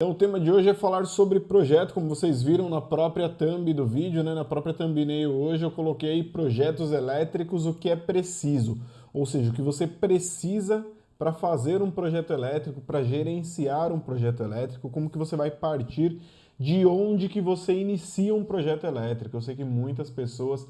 Então, o tema de hoje é falar sobre projeto, como vocês viram na própria thumb do vídeo, né? Na própria thumbnail hoje eu coloquei aí projetos elétricos, o que é preciso, ou seja, o que você precisa para fazer um projeto elétrico, para gerenciar um projeto elétrico, como que você vai partir, de onde que você inicia um projeto elétrico. Eu sei que muitas pessoas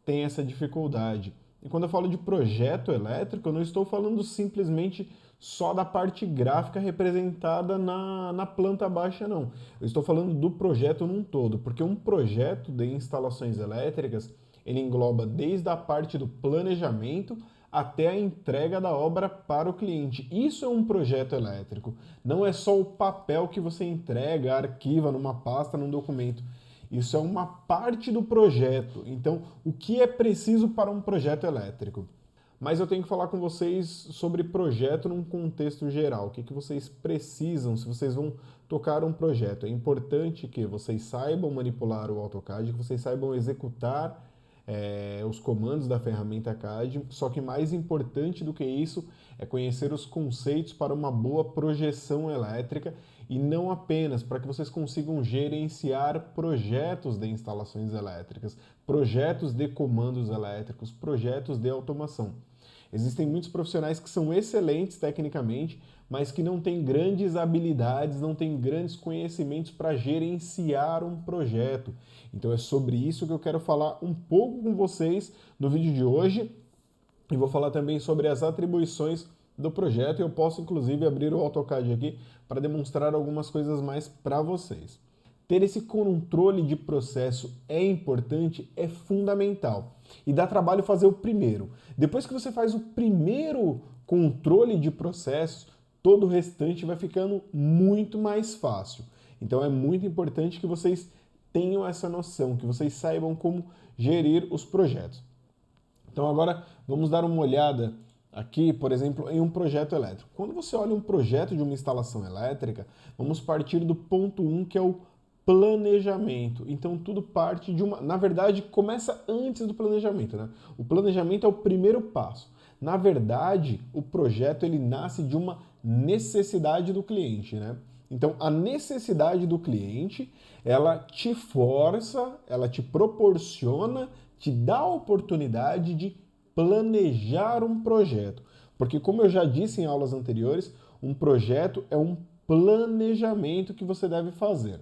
têm essa dificuldade. E quando eu falo de projeto elétrico, eu não estou falando simplesmente só da parte gráfica representada na planta baixa, não. Eu estou falando do projeto num todo, porque um projeto de instalações elétricas, ele engloba desde a parte do planejamento até a entrega da obra para o cliente. Isso é um projeto elétrico. Não é só o papel que você entrega, arquiva numa pasta, num documento. Isso é uma parte do projeto. Então, o que é preciso para um projeto elétrico? Mas eu tenho que falar com vocês sobre projeto num contexto geral. O que vocês precisam se vocês vão tocar um projeto? É importante que vocês saibam manipular o AutoCAD, que vocês saibam executar os comandos da ferramenta CAD, só que mais importante do que isso é conhecer os conceitos para uma boa projeção elétrica e não apenas para que vocês consigam gerenciar projetos de instalações elétricas, projetos de comandos elétricos, projetos de automação. Existem muitos profissionais que são excelentes tecnicamente, mas que não têm grandes habilidades, não têm grandes conhecimentos para gerenciar um projeto. Então é sobre isso que eu quero falar um pouco com vocês no vídeo de hoje. E vou falar também sobre as atribuições do projeto. Eu posso inclusive abrir o AutoCAD aqui para demonstrar algumas coisas mais para vocês. Ter esse controle de processo é importante, é fundamental. E dá trabalho fazer o primeiro. Depois que você faz o primeiro controle de processos, todo o restante vai ficando muito mais fácil. Então é muito importante que vocês tenham essa noção, que vocês saibam como gerir os projetos. Então agora vamos dar uma olhada aqui, por exemplo, em um projeto elétrico. Quando você olha um projeto de uma instalação elétrica, vamos partir do ponto 1, que é o planejamento. Então tudo parte de uma... Na verdade, começa antes do planejamento, né? O planejamento é o primeiro passo. Na verdade, o projeto ele nasce de uma necessidade do cliente, né? Então a necessidade do cliente, ela te força, ela te proporciona, te dá a oportunidade de planejar um projeto. Porque como eu já disse em aulas anteriores, um projeto é um planejamento que você deve fazer.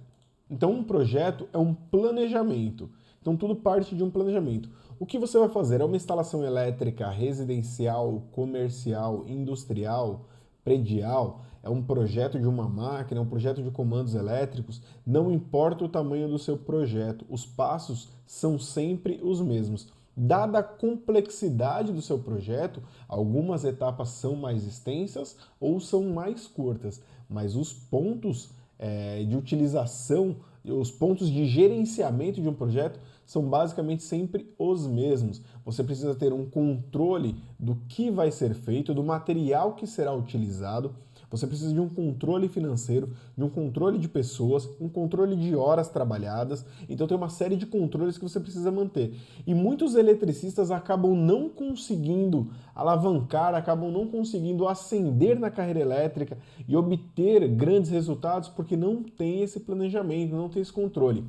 Então, um projeto é um planejamento. Então, tudo parte de um planejamento. O que você vai fazer? É uma instalação elétrica residencial, comercial, industrial, predial? É um projeto de uma máquina, é um projeto de comandos elétricos? Não importa o tamanho do seu projeto, os passos são sempre os mesmos. Dada a complexidade do seu projeto, algumas etapas são mais extensas ou são mais curtas, mas os pontos de utilização, os pontos de gerenciamento de um projeto são basicamente sempre os mesmos. Você precisa ter um controle do que vai ser feito, do material que será utilizado. Você precisa de um controle financeiro, de um controle de pessoas, um controle de horas trabalhadas. Então tem uma série de controles que você precisa manter. E muitos eletricistas acabam não conseguindo alavancar, acabam não conseguindo ascender na carreira elétrica e obter grandes resultados porque não tem esse planejamento, não tem esse controle.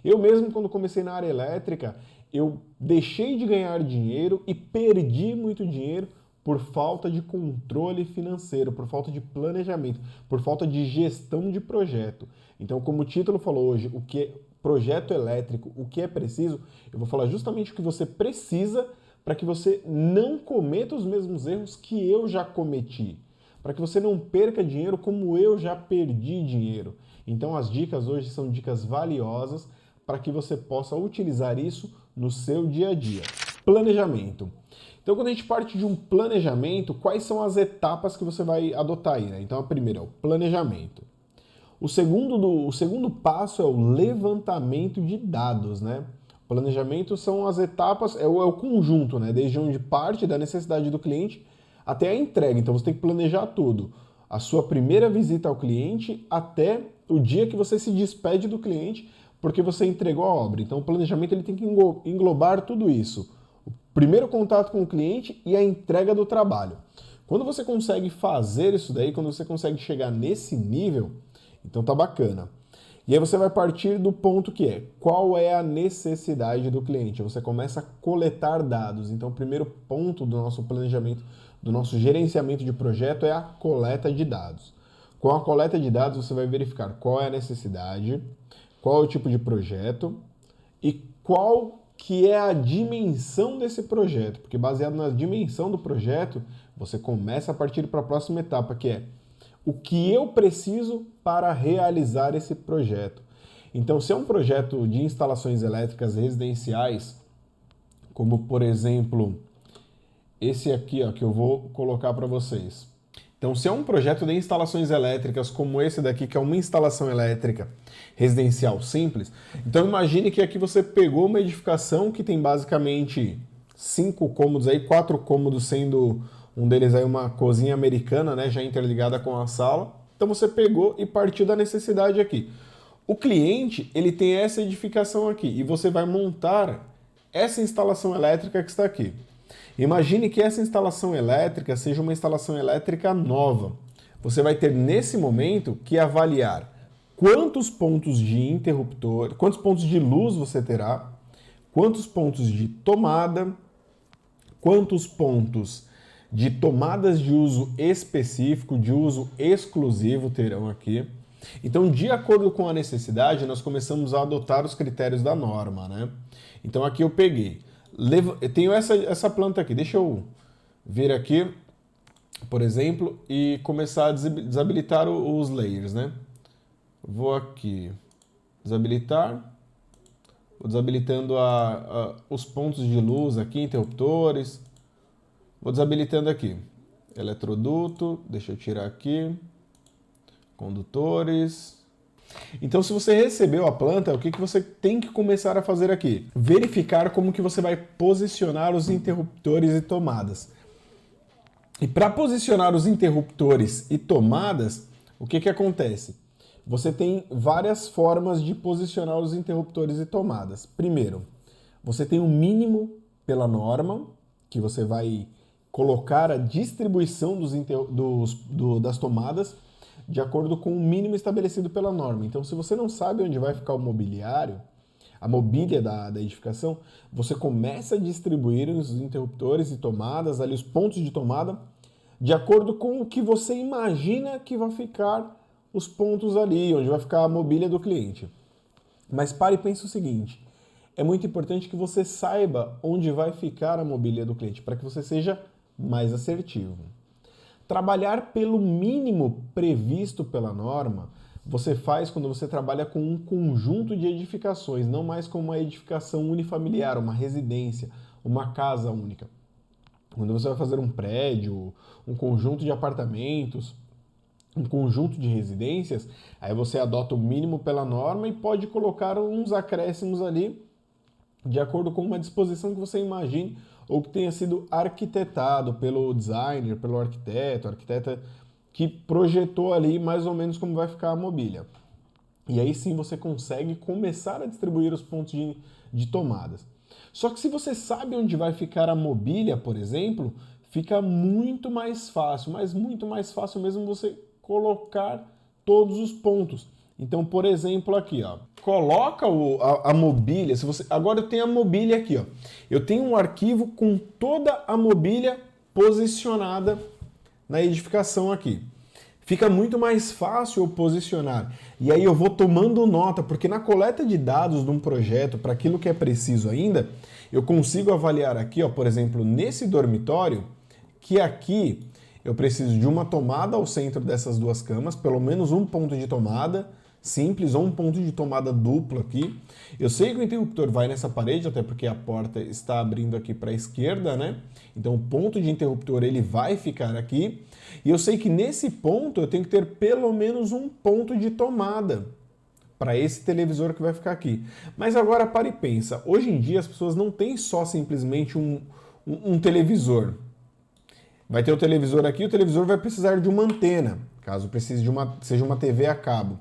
Eu mesmo, quando comecei na área elétrica, eu deixei de ganhar dinheiro e perdi muito dinheiro por falta de controle financeiro, por falta de planejamento, por falta de gestão de projeto. Então, como o título falou hoje, o que é projeto elétrico, o que é preciso, eu vou falar justamente o que você precisa para que você não cometa os mesmos erros que eu já cometi, para que você não perca dinheiro como eu já perdi dinheiro. Então, as dicas hoje são dicas valiosas para que você possa utilizar isso no seu dia a dia. Planejamento. Então, quando a gente parte de um planejamento, quais são as etapas que você vai adotar aí, né? Então, a primeira é o planejamento. O segundo passo é o levantamento de dados, né? O planejamento são as etapas, é o conjunto, né? Desde onde parte da necessidade do cliente até a entrega. Então, você tem que planejar tudo. A sua primeira visita ao cliente até o dia que você se despede do cliente porque você entregou a obra. Então, o planejamento ele tem que englobar tudo isso. O primeiro contato com o cliente e a entrega do trabalho. Quando você consegue fazer isso daí, quando você consegue chegar nesse nível, Então tá bacana. E aí você vai partir do ponto que é, qual é a necessidade do cliente? Você começa a coletar dados. Então o primeiro ponto do nosso planejamento, do nosso gerenciamento de projeto é a coleta de dados. Com a coleta de dados você vai verificar qual é a necessidade, qual é o tipo de projeto e qual que é a dimensão desse projeto. Porque baseado na dimensão do projeto, você começa a partir para a próxima etapa, que é o que eu preciso para realizar esse projeto. Então, se é um projeto de instalações elétricas residenciais, como por exemplo, esse aqui ó, que eu vou colocar para vocês. Então, se é um projeto de instalações elétricas como esse daqui, que é uma instalação elétrica residencial simples, então imagine que aqui você pegou uma edificação que tem basicamente 5 cômodos aí, 4 cômodos sendo um deles aí uma cozinha americana, né, já interligada com a sala. Então você pegou e partiu da necessidade aqui. O cliente, ele tem essa edificação aqui e você vai montar essa instalação elétrica que está aqui. Imagine que essa instalação elétrica seja uma instalação elétrica nova. Você vai ter nesse momento que avaliar quantos pontos de interruptor, quantos pontos de luz você terá, quantos pontos de tomada, quantos pontos de tomadas de uso específico, de uso exclusivo terão aqui. Então, de acordo com a necessidade, nós começamos a adotar os critérios da norma, né? Então, aqui eu peguei. Eu tenho essa planta aqui. Deixa eu vir aqui, por exemplo, e começar a desabilitar os layers, né? Vou aqui, desabilitar. Vou desabilitando os pontos de luz aqui, interruptores. Vou desabilitando aqui. Eletroduto, deixa eu tirar aqui. Condutores. Então, se você recebeu a planta, o que você tem que começar a fazer aqui? Verificar como que você vai posicionar os interruptores e tomadas. E para posicionar os interruptores e tomadas, o que acontece? Você tem várias formas de posicionar os interruptores e tomadas. Primeiro, você tem um mínimo pela norma, que você vai colocar a distribuição das tomadas de acordo com o mínimo estabelecido pela norma. Então, se você não sabe onde vai ficar o mobiliário, a mobília da edificação, você começa a distribuir os interruptores e tomadas, ali os pontos de tomada, de acordo com o que você imagina que vai ficar os pontos ali, onde vai ficar a mobília do cliente. Mas pare e pense o seguinte, é muito importante que você saiba onde vai ficar a mobília do cliente, para que você seja mais assertivo. Trabalhar pelo mínimo previsto pela norma, você faz quando você trabalha com um conjunto de edificações, não mais com uma edificação unifamiliar, uma residência, uma casa única. Quando você vai fazer um prédio, um conjunto de apartamentos, um conjunto de residências, aí você adota o mínimo pela norma e pode colocar uns acréscimos ali, de acordo com uma disposição que você imagine ou que tenha sido arquitetado pelo designer, pelo arquiteto, arquiteta que projetou ali mais ou menos como vai ficar a mobília. E aí sim você consegue começar a distribuir os pontos de tomadas. Só que se você sabe onde vai ficar a mobília, por exemplo, fica muito mais fácil, mas muito mais fácil mesmo você colocar todos os pontos. Então, por exemplo, aqui, ó, coloca a mobília. Agora eu tenho a mobília aqui, ó. Eu tenho um arquivo com toda a mobília posicionada na edificação aqui. Fica muito mais fácil eu posicionar. E aí eu vou tomando nota, porque na coleta de dados de um projeto, para aquilo que é preciso ainda, eu consigo avaliar aqui, ó, por exemplo, nesse dormitório, que aqui eu preciso de uma tomada ao centro dessas duas camas, pelo menos um ponto de tomada simples ou um ponto de tomada duplo aqui. Eu sei que o interruptor vai nessa parede, até porque a porta está abrindo aqui para a esquerda, né? Então o ponto de interruptor ele vai ficar aqui. E eu sei que nesse ponto eu tenho que ter pelo menos um ponto de tomada para esse televisor que vai ficar aqui. Mas agora para e pensa, hoje em dia as pessoas não têm só simplesmente um televisor. Vai ter o televisor aqui, o televisor vai precisar de uma antena, caso precise seja uma TV a cabo.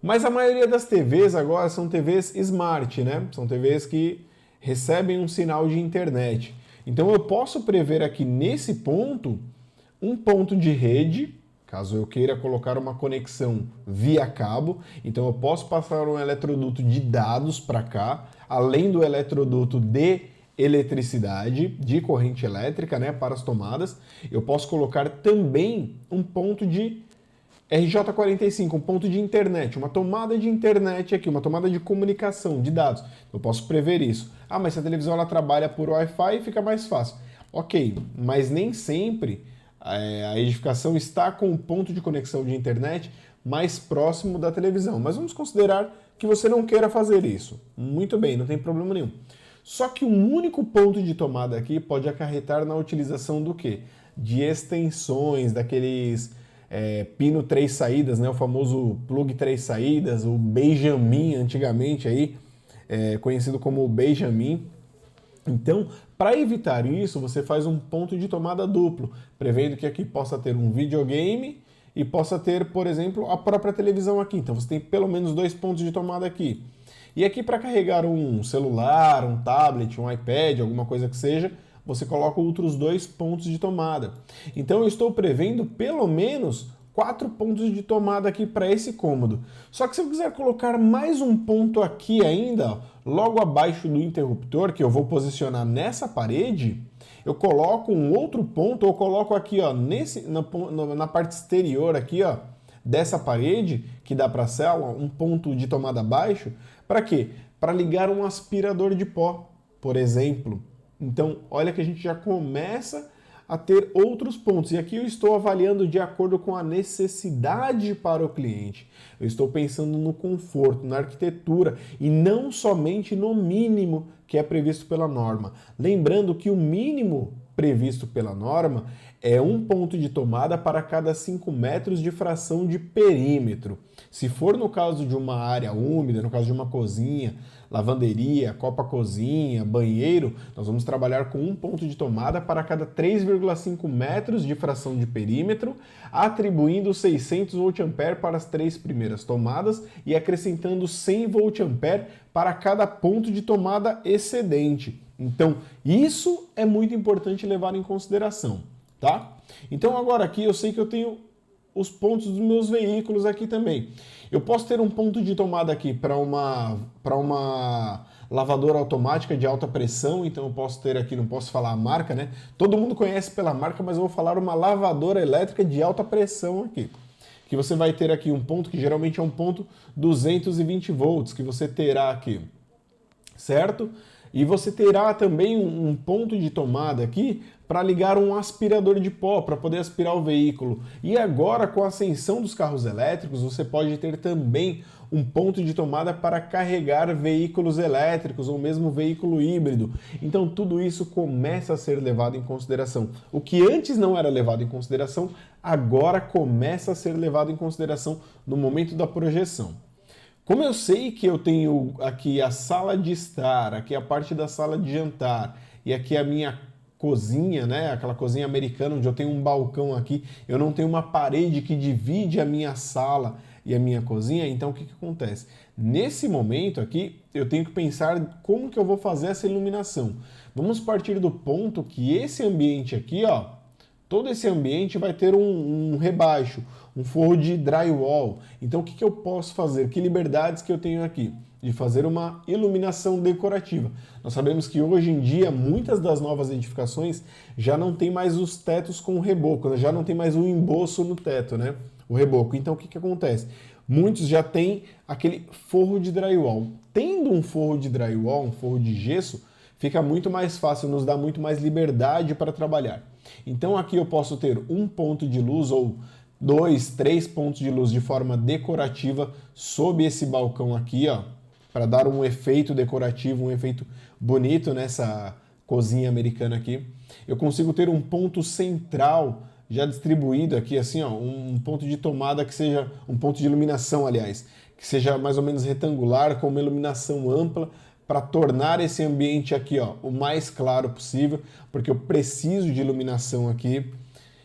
Mas a maioria das TVs agora são TVs smart, né? São TVs que recebem um sinal de internet. Então eu posso prever aqui nesse ponto um ponto de rede Caso eu queira colocar uma conexão via cabo, então eu posso passar um eletroduto de dados para cá, além do eletroduto de eletricidade, de corrente elétrica, né, para as tomadas. Eu posso colocar também um ponto de RJ45, um ponto de internet, uma tomada de internet aqui, uma tomada de comunicação, de dados. Eu posso prever isso. Ah, mas se a televisão ela trabalha por Wi-Fi, fica mais fácil. Ok, mas nem sempre a edificação está com o ponto de conexão de internet mais próximo da televisão. Mas vamos considerar que você não queira fazer isso. Muito bem, não tem problema nenhum. Só que um único ponto de tomada aqui pode acarretar na utilização do quê? De extensões, daqueles pino 3 saídas, né? O famoso plug 3 saídas, o Benjamin antigamente aí, conhecido como Benjamin. Então, para evitar isso, você faz um ponto de tomada duplo, prevendo que aqui possa ter um videogame e possa ter, por exemplo, a própria televisão aqui. Então você tem pelo menos 2 pontos de tomada aqui. E aqui para carregar um celular, um tablet, um iPad, alguma coisa que seja, você coloca outros 2 pontos de tomada. Então eu estou prevendo pelo menos 4 pontos de tomada aqui para esse cômodo. Só que se eu quiser colocar mais um ponto aqui ainda, ó, logo abaixo do interruptor, que eu vou posicionar nessa parede, eu coloco um outro ponto, eu coloco aqui ó, na parte exterior aqui, ó, dessa parede, que dá para a célula, um ponto de tomada abaixo. Para quê? Para ligar um aspirador de pó, por exemplo. Então, olha que a gente já começa a ter outros pontos. E aqui eu estou avaliando de acordo com a necessidade para o cliente. Eu estou pensando no conforto, na arquitetura e não somente no mínimo que é previsto pela norma. Lembrando que o mínimo previsto pela norma é um ponto de tomada para cada 5 metros de fração de perímetro. Se for no caso de uma área úmida, no caso de uma cozinha, lavanderia, copa-cozinha, banheiro, nós vamos trabalhar com um ponto de tomada para cada 3,5 metros de fração de perímetro, atribuindo 600 VA para as 3 primeiras tomadas e acrescentando 100 VA para cada ponto de tomada excedente. Então, isso é muito importante levar em consideração, tá? Então, agora aqui eu sei que eu tenho os pontos dos meus veículos aqui também. Eu posso ter um ponto de tomada aqui para uma lavadora automática de alta pressão, então eu posso ter aqui, não posso falar a marca, né? Todo mundo conhece pela marca, mas eu vou falar uma lavadora elétrica de alta pressão aqui. Que você vai ter aqui um ponto que geralmente é um ponto 220 volts, que você terá aqui, certo? E você terá também um ponto de tomada aqui para ligar um aspirador de pó, para poder aspirar o veículo. E agora, com a ascensão dos carros elétricos, você pode ter também um ponto de tomada para carregar veículos elétricos ou mesmo veículo híbrido. Então, tudo isso começa a ser levado em consideração. O que antes não era levado em consideração, agora começa a ser levado em consideração no momento da projeção. Como eu sei que eu tenho aqui a sala de estar, aqui a parte da sala de jantar e aqui a minha cozinha, né, aquela cozinha americana onde eu tenho um balcão aqui, eu não tenho uma parede que divide a minha sala e a minha cozinha, então o que acontece? Nesse momento aqui, eu tenho que pensar como que eu vou fazer essa iluminação. Vamos partir do ponto que esse ambiente aqui, ó, todo esse ambiente vai ter um rebaixo, um forro de drywall. Então o que eu posso fazer? Que liberdades que eu tenho aqui? De fazer uma iluminação decorativa. Nós sabemos que hoje em dia muitas das novas edificações já não tem mais os tetos com reboco, já não tem mais o emboço no teto, né? O reboco. Então o que acontece? Muitos já têm aquele forro de drywall. Tendo um forro de drywall, um forro de gesso, fica muito mais fácil, nos dá muito mais liberdade para trabalhar. Então aqui eu posso ter um ponto de luz ou 2, 3 pontos de luz de forma decorativa sob esse balcão aqui, ó, para dar um efeito decorativo, um efeito bonito nessa cozinha americana aqui. Eu consigo ter um ponto central já distribuído aqui, assim, ó, um ponto de tomada que seja, um ponto de iluminação, aliás, que seja mais ou menos retangular, com uma iluminação ampla, para tornar esse ambiente aqui, ó, o mais claro possível, porque eu preciso de iluminação aqui.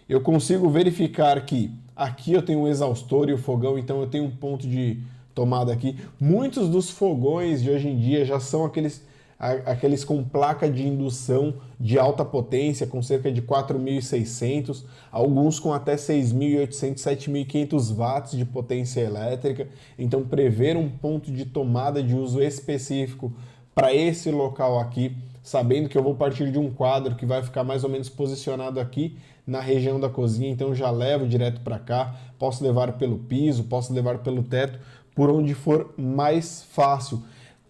Eu consigo verificar que aqui eu tenho um exaustor e o fogão, então eu tenho um ponto de tomada aqui. Muitos dos fogões de hoje em dia já são aqueles aqueles com placa de indução de alta potência, com cerca de 4.600, alguns com até 6.800, 7.500 watts de potência elétrica. Então, prever um ponto de tomada de uso específico para esse local aqui, sabendo que eu vou partir de um quadro que vai ficar mais ou menos posicionado aqui na região da cozinha, então já levo direto para cá, posso levar pelo piso, posso levar pelo teto, por onde for mais fácil.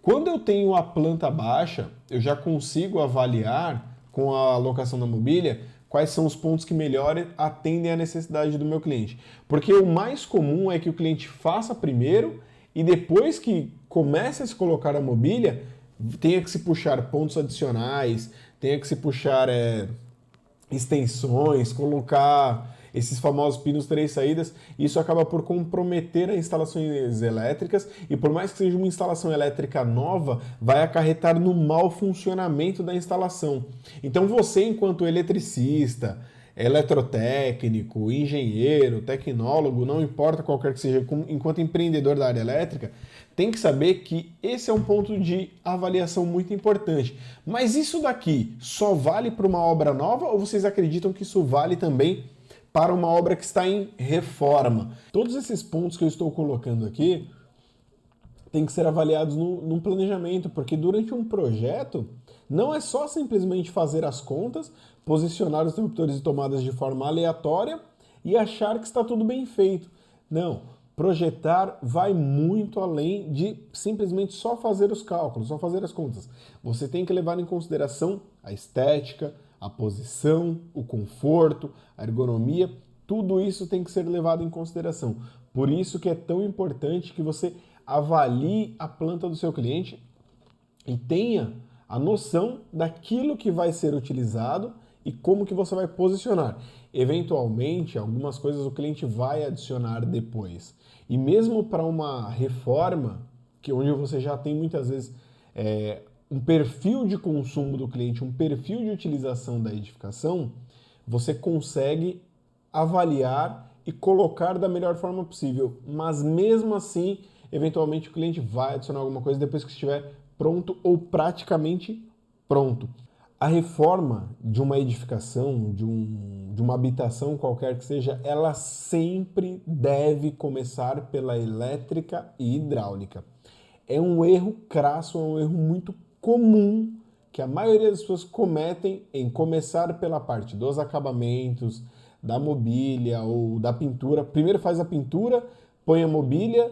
Quando eu tenho a planta baixa, eu já consigo avaliar com a alocação da mobília quais são os pontos que melhor atendem à necessidade do meu cliente. Porque o mais comum é que o cliente faça primeiro e depois que comece a se colocar a mobília, tenha que se puxar pontos adicionais, tenha que se puxar extensões, colocar esses famosos pinos 3 saídas. Isso acaba por comprometer as instalações elétricas e, por mais que seja uma instalação elétrica nova, vai acarretar no mau funcionamento da instalação. Então você, enquanto eletricista, eletrotécnico, engenheiro, tecnólogo, não importa qualquer que seja, enquanto empreendedor da área elétrica, tem que saber que esse é um ponto de avaliação muito importante. Mas isso daqui só vale para uma obra nova ou vocês acreditam que isso vale também para uma obra que está em reforma? Todos esses pontos que eu estou colocando aqui têm que ser avaliados num planejamento, porque durante um projeto não é só simplesmente fazer as contas, posicionar os interruptores e tomadas de forma aleatória e achar que está tudo bem feito. Não. Projetar vai muito além de simplesmente só fazer os cálculos, só fazer as contas. Você tem que levar em consideração a estética, a posição, o conforto, a ergonomia, tudo isso tem que ser levado em consideração. Por isso que é tão importante que você avalie a planta do seu cliente e tenha a noção daquilo que vai ser utilizado e como que você vai posicionar. Eventualmente, algumas coisas o cliente vai adicionar depois. E mesmo para uma reforma, onde você já tem muitas vezes um perfil de consumo do cliente, um perfil de utilização da edificação, você consegue avaliar e colocar da melhor forma possível. Mas mesmo assim, eventualmente o cliente vai adicionar alguma coisa depois que estiver pronto ou praticamente pronto. A reforma de uma edificação, de uma habitação qualquer que seja, ela sempre deve começar pela elétrica e hidráulica. É um erro crasso, é um erro muito comum que a maioria das pessoas cometem em começar pela parte dos acabamentos, da mobília ou da pintura. Primeiro faz a pintura, põe a mobília,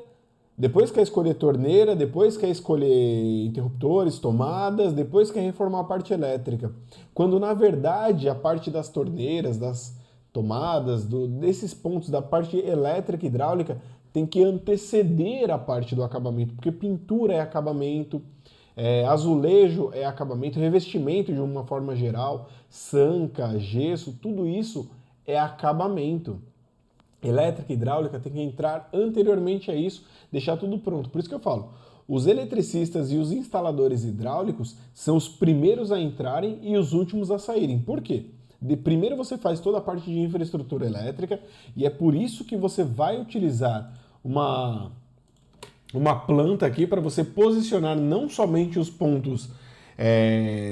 depois quer escolher torneira, depois quer escolher interruptores, tomadas, depois quer reformar a parte elétrica. Quando, na verdade, a parte das torneiras, das tomadas, desses pontos da parte elétrica e hidráulica tem que anteceder a parte do acabamento, porque pintura é acabamento, azulejo é acabamento, revestimento de uma forma geral, sanca, gesso, tudo isso é acabamento. Elétrica e hidráulica tem que entrar anteriormente a isso, deixar tudo pronto. Por isso que eu falo, os eletricistas e os instaladores hidráulicos são os primeiros a entrarem e os últimos a saírem. Por quê? Primeiro você faz toda a parte de infraestrutura elétrica e é por isso que você vai utilizar uma planta aqui para você posicionar não somente os pontos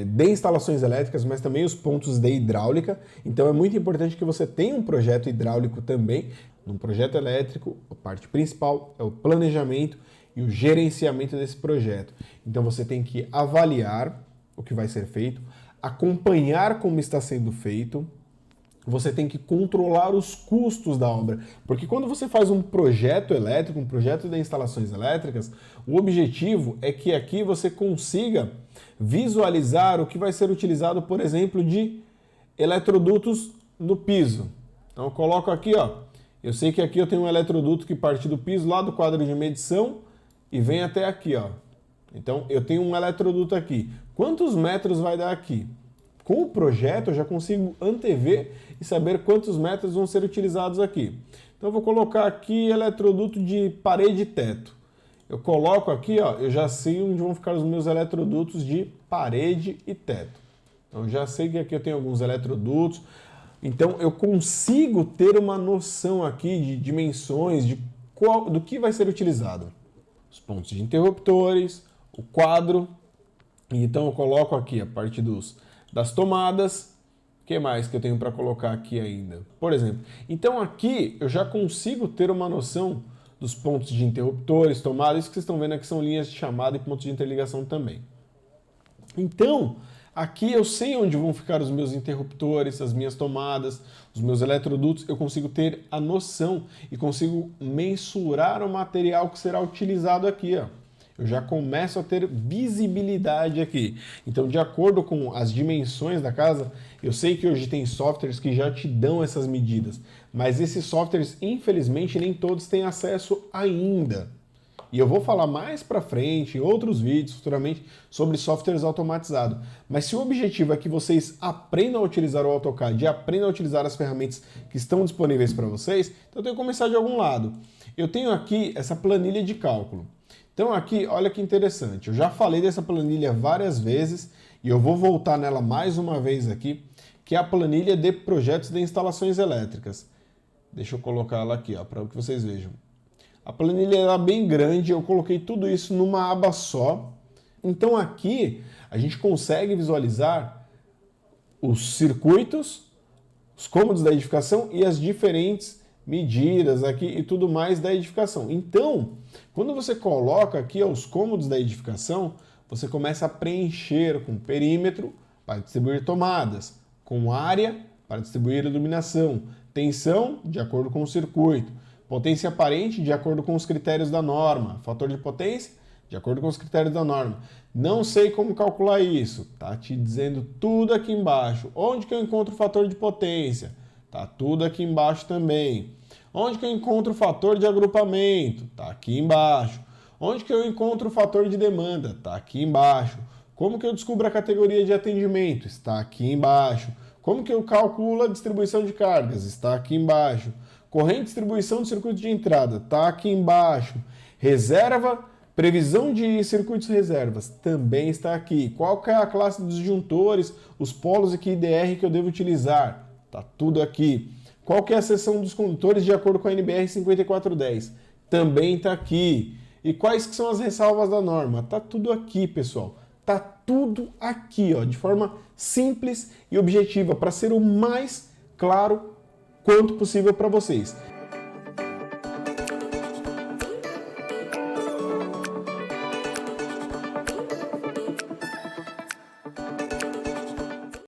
de instalações elétricas, mas também os pontos de hidráulica. Então é muito importante que você tenha um projeto hidráulico também. No projeto elétrico, a parte principal é o planejamento e o gerenciamento desse projeto. Então você tem que avaliar o que vai ser feito, acompanhar como está sendo feito, você tem que controlar os custos da obra, porque quando você faz um projeto elétrico, um projeto de instalações elétricas, o objetivo é que aqui você consiga visualizar o que vai ser utilizado, por exemplo, de eletrodutos no piso. Então eu coloco aqui, ó, eu sei que aqui eu tenho um eletroduto que parte do piso lá do quadro de medição e vem até aqui, ó. Então eu tenho um eletroduto aqui. Quantos metros vai dar aqui? Com o projeto eu já consigo antever e saber quantos metros vão ser utilizados aqui. Então eu vou colocar aqui eletroduto de parede e teto. Eu coloco aqui, ó, eu já sei onde vão ficar os meus eletrodutos de parede e teto. Então eu já sei que aqui eu tenho alguns eletrodutos. Então eu consigo ter uma noção aqui de dimensões, do que vai ser utilizado. Os pontos de interruptores, o quadro Então eu coloco aqui a parte das tomadas. O que mais que eu tenho para colocar aqui ainda? Por exemplo, então aqui eu já consigo ter uma noção dos pontos de interruptores, tomadas, isso que vocês estão vendo aqui são linhas de chamada e pontos de interligação também. Então, aqui eu sei onde vão ficar os meus interruptores, as minhas tomadas, os meus eletrodutos, eu consigo ter a noção e consigo mensurar o material que será utilizado aqui, ó. Eu já começo a ter visibilidade aqui. Então, de acordo com as dimensões da casa, eu sei que hoje tem softwares que já te dão essas medidas, mas esses softwares, infelizmente, nem todos têm acesso ainda. E eu vou falar mais para frente, em outros vídeos, futuramente, sobre softwares automatizados. Mas se o objetivo é que vocês aprendam a utilizar o AutoCAD e aprendam a utilizar as ferramentas que estão disponíveis para vocês, então eu tenho que começar de algum lado. Eu tenho aqui essa planilha de cálculo. Então aqui, olha que interessante, eu já falei dessa planilha várias vezes e eu vou voltar nela mais uma vez aqui, que é a planilha de projetos de instalações elétricas. Deixa eu colocar ela aqui, para que vocês vejam. A planilha era bem grande, eu coloquei tudo isso numa aba só. Então aqui a gente consegue visualizar os circuitos, os cômodos da edificação e as diferentes medidas aqui e tudo mais da edificação. Então, quando você coloca aqui os cômodos da edificação, você começa a preencher com perímetro para distribuir tomadas, com área para distribuir iluminação, tensão de acordo com o circuito, potência aparente de acordo com os critérios da norma, fator de potência de acordo com os critérios da norma. Não sei como calcular isso, tá te dizendo tudo aqui embaixo. Onde que eu encontro o fator de potência? Tá tudo aqui embaixo também. Onde que eu encontro o fator de agrupamento? Tá aqui embaixo. Onde que eu encontro o fator de demanda? Tá aqui embaixo. Como que eu descubro a categoria de atendimento? Está aqui embaixo. Como que eu calculo a distribuição de cargas? Está aqui embaixo. Corrente de distribuição do circuito de entrada? Está aqui embaixo. Reserva, previsão de circuitos reservas? Também está aqui. Qual que é a classe dos disjuntores, os polos aqui IDR que eu devo utilizar? Está tudo aqui. Qual que é a seção dos condutores de acordo com a NBR 5410? Também está aqui. E quais que são as ressalvas da norma? Está tudo aqui, pessoal. Está tudo aqui, ó, de forma simples e objetiva, para ser o mais claro quanto possível para vocês.